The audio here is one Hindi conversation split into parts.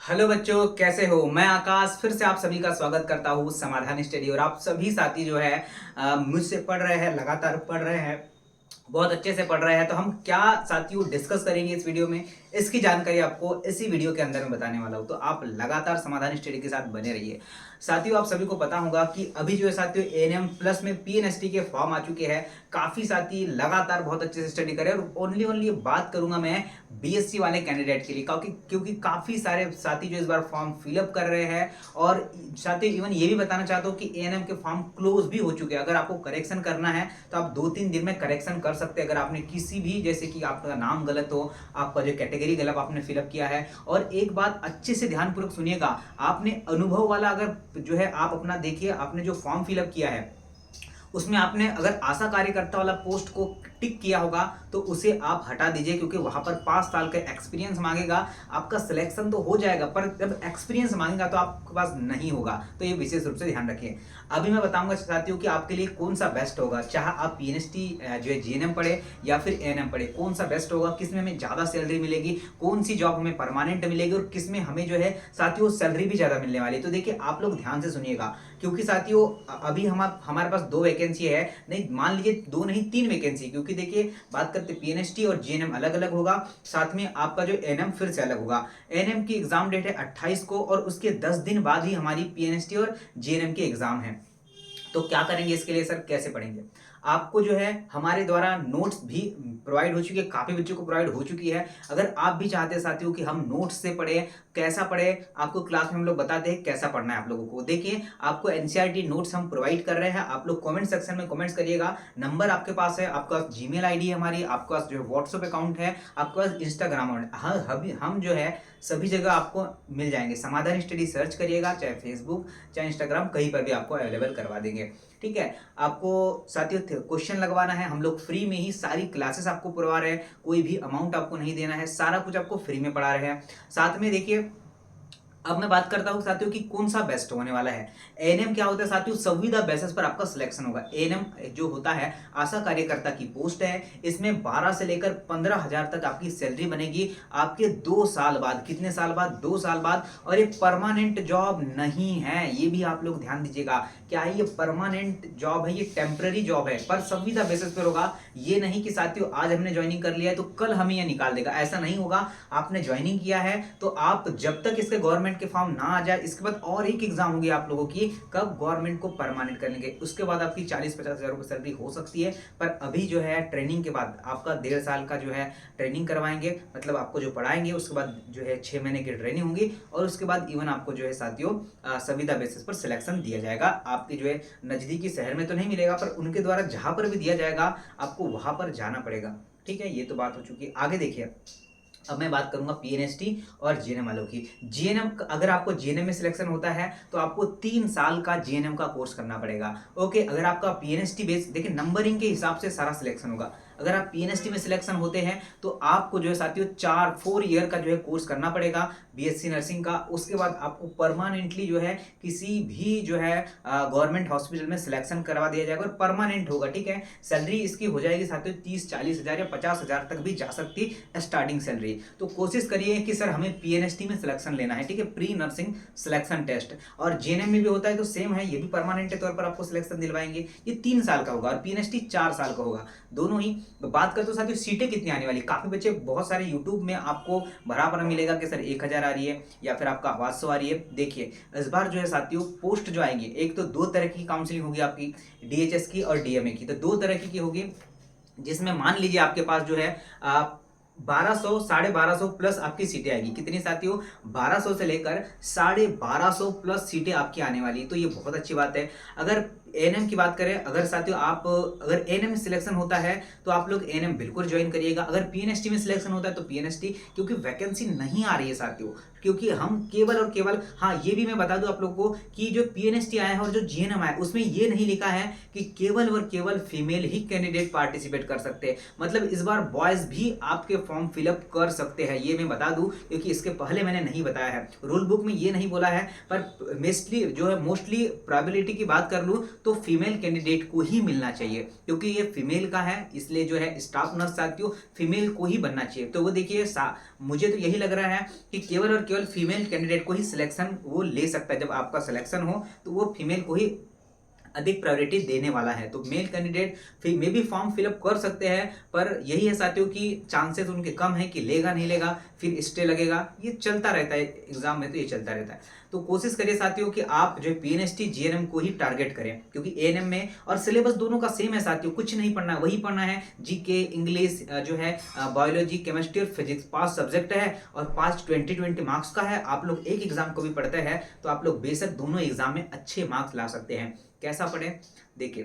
हेलो बच्चों, कैसे हो। मैं आकाश फिर से आप सभी का स्वागत करता हूँ समाधान स्टडी। और आप सभी साथी जो है मुझसे पढ़ रहे हैं, लगातार पढ़ रहे हैं, बहुत अच्छे से पढ़ रहे हैं। तो हम क्या साथियों डिस्कस करेंगे इस वीडियो में, इसकी जानकारी आपको इसी वीडियो के अंदर मैं बताने वाला हूं। तो आप लगातार समाधान स्टडी के साथ बने रहिए। साथियों, आप सभी को पता होगा कि अभी जो है साथियों एएनएम प्लस में पीएनएसटी के फॉर्म आ चुके हैं। काफी साथी लगातार बहुत अच्छे से स्टडी करें। और ओनली बात करूंगा मैं बीएससी वाले कैंडिडेट के लिए, क्योंकि काफी सारे साथी जो इस बार फॉर्म फिलअप कर रहे हैं। और साथियों इवन ये भी बताना चाहता हूँ कि एएनएम के फॉर्म क्लोज भी हो चुके हैं। अगर आपको करेक्शन करना है तो आप 2-3 दिन में करेक्शन कर सकते हैं। अगर आपने किसी भी, जैसे कि आपका नाम गलत हो, आपका जो कैटेगरी गलत आपने फिलअप किया है। और एक बात अच्छे से ध्यानपूर्वक सुनिएगा, आपने अनुभव वाला अगर जो है आप अपना देखिए, आपने जो फॉर्म फिलअप किया है उसमें आपने अगर आशा कार्यकर्ता वाला पोस्ट को टिक किया होगा तो उसे आप हटा दीजिए, क्योंकि वहां पर 5 साल का एक्सपीरियंस मांगेगा। आपका सिलेक्शन तो हो जाएगा, पर जब एक्सपीरियंस मांगेगा तो आपके पास नहीं होगा। तो ये विशेष रूप से ध्यान रखिए। अभी मैं बताऊंगा साथियों कि आपके लिए कौन सा बेस्ट होगा, चाहे आप पीएनएसटी जो है जीएनएम पढ़े या फिर एएनएम पढ़े, कौन सा बेस्ट होगा, किसमें हमें ज्यादा सैलरी मिलेगी, कौन सी जॉब हमें परमानेंट मिलेगी और किसमें हमें जो है साथियों सैलरी भी ज्यादा मिलने वाली है। तो देखिए आप लोग ध्यान से सुनिएगा, क्योंकि साथियों अभी हमारे पास 2 वैकेंसी है, नहीं मान लीजिए 2 नहीं 3 वैकेंसी। क्योंकि देखिए बात करते पीएनएसटी और जीएनएम अलग अलग होगा, साथ में आपका जो एएनएम फिर से अलग होगा। एएनएम की एग्जाम डेट है 28 को और उसके 10 दिन बाद ही हमारी पीएनएसटी और जीएनएम की एग्जाम है। तो क्या करेंगे इसके लिए सर, कैसे पढ़ेंगे। आपको जो है हमारे द्वारा नोट्स भी प्रोवाइड हो चुकी है, काफी बच्चों को प्रोवाइड हो चुकी है। अगर आप भी चाहते हैं साथियों कि हम नोट्स से पढ़े, कैसा पढ़े, आपको क्लास में हम लोग बताते हैं कैसा पढ़ना है आप लोगों को। देखिए आपको एनसीईआरटी नोट्स हम प्रोवाइड कर रहे हैं। आप लोग कमेंट सेक्शन में कमेंट्स करिएगा। नंबर आपके पास है, आपका जीमेल आईडी है हमारी, आपके पास जो है व्हाट्सएप अकाउंट है, आपके पास इंस्टाग्राम हम जो है सभी जगह आपको मिल जाएंगे। समाधान स्टडी सर्च करिएगा, चाहे फेसबुक चाहे इंस्टाग्राम, कहीं पर भी आपको अवेलेबल करवा देंगे। ठीक है। आपको साथियों क्वेश्चन लगवाना है, हम लोग फ्री में ही सारी क्लासेस आपको करवा रहे हैं, कोई भी अमाउंट आपको नहीं देना है, सारा कुछ आपको फ्री में पढ़ा रहे हैं। साथ में देखिए अब मैं बात करता हूं साथियों कि कौन सा बेस्ट होने वाला है। एएनएम क्या होता है साथियों, संविदा बेसिस पर आपका सिलेक्शन होगा। एएनएम जो होता है आशा कार्यकर्ता की पोस्ट है, इसमें 12 से लेकर 15,000 तक आपकी सैलरी बनेगी आपके 2 साल बाद। कितने साल बाद? 2 साल बाद। और ये परमानेंट जॉब नहीं है, ये भी आप लोग ध्यान दीजिएगा। क्या है ये? परमानेंट जॉब है, ये टेम्पररी जॉब है, पर संविदा बेसिस पर होगा। ये नहीं कि साथियों आज हमने ज्वाइनिंग कर लिया है तो कल हमें ये निकाल देगा, ऐसा नहीं होगा। आपने ज्वाइनिंग किया है तो आप जब तक इसके गवर्नमेंट के फॉर्म ना आ जाए, इसके बाद और एक एग्जाम होगी आप लोगों की, कब गवर्नमेंट को परमानेंट करने के, उसके बाद आपकी 40-50 हजार रुपए सैलरी हो सकती है। पर अभी जो है ट्रेनिंग के बाद आपका 1.5 साल का जो है ट्रेनिंग करवाएंगे, मतलब आपको जो पढ़ाएंगे उसके बाद जो है 6 महीने की ट्रेनिंग होगी। और उसके बाद इवन आपको जो है साथियों संविदा बेसिस पर सिलेक्शन दिया जाएगा। आपके जो है नजदीकी शहर में तो नहीं मिलेगा, पर उनके द्वारा जहां पर भी दिया जाएगा आपको वहां पर जाना पड़ेगा। ठीक है, ये तो बात हो चुकी है। आगे देखिए, अब मैं बात करूंगा पीएनएसटी और जीएनएम वालों की। जीएनएम, अगर आपको जीएनएम में सिलेक्शन होता है तो आपको 3 साल का जीएनएम का कोर्स करना पड़ेगा। ओके, अगर आपका पीएनएसटी बेस, देखिए नंबरिंग के हिसाब से सारा सिलेक्शन होगा। अगर आप पीएनएसटी में सिलेक्शन होते हैं तो आपको जो है साथियों 4 ईयर का जो है कोर्स करना पड़ेगा बीएससी नर्सिंग का। उसके बाद आपको परमानेंटली जो है किसी भी जो है गवर्नमेंट हॉस्पिटल में सिलेक्शन करवा दिया जाएगा और परमानेंट होगा। ठीक है, सैलरी इसकी हो जाएगी साथियों 30-40 हजार या 50 हजार तक भी जा सकती स्टार्टिंग सैलरी। तो कोशिश करिए कि सर हमें पीएनएसटी में सिलेक्शन लेना है। ठीक है, प्री नर्सिंग सिलेक्शन टेस्ट। और जीएनएम में भी होता है तो सेम है, ये भी परमानेंट के तौर पर आपको सिलेक्शन दिलवाएंगे। ये 3 साल का होगा और पीएनएसटी 4 साल का होगा, दोनों ही। बात करते हो साथियों सीटें कितनी आने वाली, काफी बच्चे बहुत सारे यूट्यूब में आपको भरा पड़ा मिलेगा कि सर 1000 आ रही है या फिर आपका 800 आ रही है। देखिए इस बार जो है साथियों पोस्ट जो आएंगी, एक तो 2 तरह की काउंसलिंग होगी आपकी, डीएचएस की और डीएमए की। तो 2 तरह की होगी, जिसमें मान लीजिए आपके पास जो है 1200 1250 प्लस आपकी सीटें आएगी। कितनी साथियों? 1200 से लेकर 1250 प्लस सीटें आपकी आने वाली। तो ये बहुत अच्छी बात है। अगर एएनएम की बात करें, अगर साथियों आप अगर एएनएम में सिलेक्शन होता है तो आप लोग एएनएम बिल्कुल ज्वाइन करिएगा। अगर पीएनएसटी में सिलेक्शन होता है तो पीएनएसटी, क्योंकि वैकेंसी नहीं आ रही है साथियों, क्योंकि हम केवल और केवल, हाँ ये भी मैं बता दूं आप लोगों को कि जो पीएनएसटी आया है और जो जीएनएम आया है उसमें ये नहीं लिखा है कि केवल और केवल फीमेल ही कैंडिडेट पार्टिसिपेट कर सकते हैं। मतलब इस बार बॉयज भी आपके फॉर्म फिलअप कर सकते हैं, ये मैं बता दूं, क्योंकि इसके पहले मैंने नहीं बताया है, रूल बुक में ये नहीं बोला है। पर मोस्टली जो है मोस्टली प्रोबेबिलिटी की बात कर लूं तो फीमेल कैंडिडेट को ही मिलना चाहिए, क्योंकि ये फीमेल का है, इसलिए जो है स्टाफ नर्स साथियों फीमेल को ही बनना चाहिए। तो वो देखिए मुझे तो यही लग रहा है कि केवल और केवल फीमेल कैंडिडेट को ही सिलेक्शन वो ले सकता है। जब आपका सिलेक्शन हो तो वो फीमेल को ही अधिक प्रायोरिटी देने वाला है। तो मेल कैंडिडेट फिर मे भी फॉर्म फिलअप कर सकते हैं, पर यही है साथियों कि चांसेस उनके कम है कि लेगा नहीं लेगा, फिर स्टे लगेगा, ये चलता रहता है एग्जाम में, तो ये चलता रहता है। तो कोशिश करिए साथियों कि आप जो पीएनएसटी जीएनएम को ही टारगेट करें, क्योंकि एएनएम में और सिलेबस दोनों का सेम है साथियों, कुछ नहीं पढ़ना है, वही पढ़ना है। जीके, इंग्लिश जो है, बायोलॉजी, केमिस्ट्री और फिजिक्स 5 सब्जेक्ट है और 5 20-20 मार्क्स का है। आप लोग एक एग्जाम को भी पढ़ते हैं तो आप लोग बेशक दोनों एग्जाम में अच्छे मार्क्स ला सकते हैं। कैसा पढ़े? देखिए,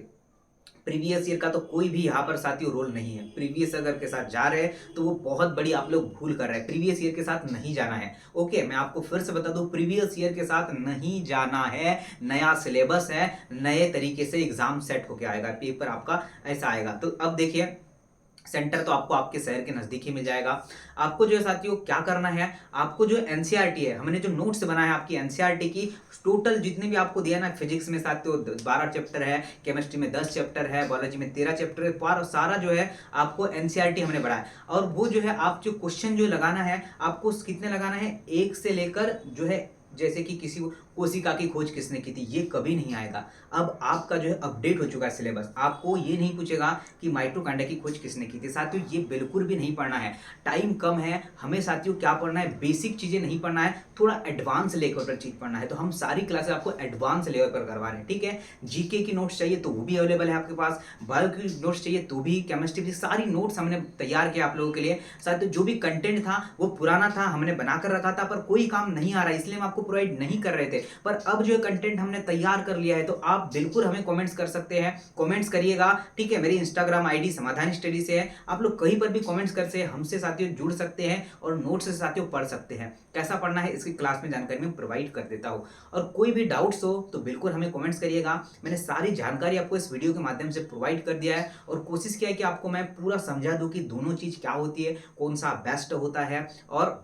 प्रीवियस ईयर का तो कोई भी यहाँ पर साथियों रोल नहीं है। प्रीवियस अगर के साथ जा रहे हैं तो वो बहुत बड़ी आप लोग भूल कर रहे हैं, प्रीवियस ईयर के साथ नहीं जाना है। ओके, मैं आपको फिर से बता दूं, प्रीवियस ईयर के साथ नहीं जाना है। नया सिलेबस है, नए तरीके से एग्जाम सेट होके आएगा, पेपर आपका ऐसा आएगा। तो अब देखिए, सेंटर तो आपको आपके शहर के नजदीक ही मिल जाएगा। आपको जो है साथियों क्या करना है, आपको जो एनसीईआरटी है, हमने जो नोट्स बनाया है आपकी एनसीईआरटी की, टोटल जितने भी आपको दिया ना, फिजिक्स में साथियों 12 चैप्टर है, केमिस्ट्री में 10 चैप्टर है, बायोलॉजी में 13 चैप्टर है, पर सारा जो है आपको एनसीईआरटी हमने बढ़ाया। और वो जो है आप जो क्वेश्चन जो लगाना है, आपको कितने लगाना है, 1 से लेकर जो है, जैसे कि किसी कोशिका की खोज किसने की थी, ये कभी नहीं आएगा। अब आपका जो है अपडेट हो चुका है सिलेबस, आपको ये नहीं पूछेगा कि माइटोकॉन्ड्रिया की खोज किसने की थी। साथियों ये बिल्कुल भी नहीं पढ़ना है, टाइम कम है हमें साथियों। क्या पढ़ना है, बेसिक चीजें नहीं पढ़ना है, थोड़ा एडवांस लेवल पर चीज पढ़ना है। तो हम सारी क्लासेस आपको एडवांस लेवल पर करवा रहे हैं, ठीक है। जीके की नोट्स चाहिए तो वो भी अवेलेबल है आपके पास, बायो की नोट्स चाहिए तो भी, केमिस्ट्री की सारी नोट्स हमने तैयार किया आप लोगों के लिए। साथियों जो भी कंटेंट था वो पुराना था, हमने बनाकर रखा था, पर कोई काम नहीं आ रहा, इसलिए हम आपको प्रोवाइड नहीं कर रहे थे। पर अब जो कंटेंट हमने तैयार कर लिया है, तो आप बिल्कुल हमें कमेंट्स कर सकते हैं, कमेंट्स करिएगा, ठीक है। मेरी इंस्टाग्राम आईडी समाधान स्टडी से है, आप लोग कहीं पर भी कमेंट्स करके हमसे साथियों जुड़ सकते हैं और नोट्स से साथियों पढ़ सकते हैं। कैसा पढ़ना है इसकी क्लास में जानकारी मैं प्रोवाइड कर देता हूं। और कोई भी डाउट्स हो तो बिल्कुल हमें कमेंट्स करिएगा। मैंने सारी जानकारी आपको इस वीडियो के माध्यम से प्रोवाइड कर दिया है और कोशिश किया है कि आपको मैं पूरा समझा दूं कि दोनों चीज क्या होती है, कौन सा बेस्ट होता है। और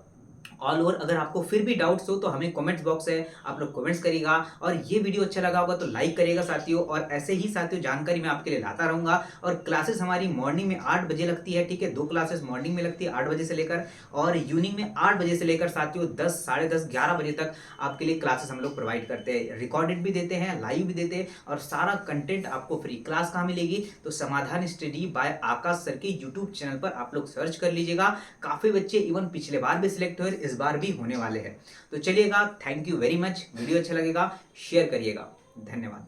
ऑल ओवर अगर आपको फिर भी डाउट्स हो तो हमें कमेंट्स बॉक्स है, आप लोग कमेंट्स करिएगा। और ये वीडियो अच्छा लगा होगा तो लाइक करिएगा साथियों। और ऐसे ही साथियों जानकारी मैं आपके लिए लाता रहूंगा। और क्लासेस हमारी मॉर्निंग में 8 बजे लगती है, ठीक है। 2 क्लासेस मॉर्निंग में लगती है 8 बजे से लेकर, और इवनिंग में 8 बजे से लेकर साथियों 10, साढ़े 10, 11 बजे तक आपके लिए क्लासेस हम लोग प्रोवाइड करते हैं। रिकॉर्डेड भी देते हैं, लाइव भी देते हैं, और सारा कंटेंट आपको फ्री। क्लास कहाँ मिलेगी, तो समाधान स्टडी बाय आकाश सर के यूट्यूब चैनल पर आप लोग सर्च कर लीजिएगा। काफी बच्चे इवन पिछले बार भी सिलेक्ट हुए, इस बार भी होने वाले हैं। तो चलिएगा, thank you very much. Video अच्छा लगेगा शेयर करिएगा, धन्यवाद।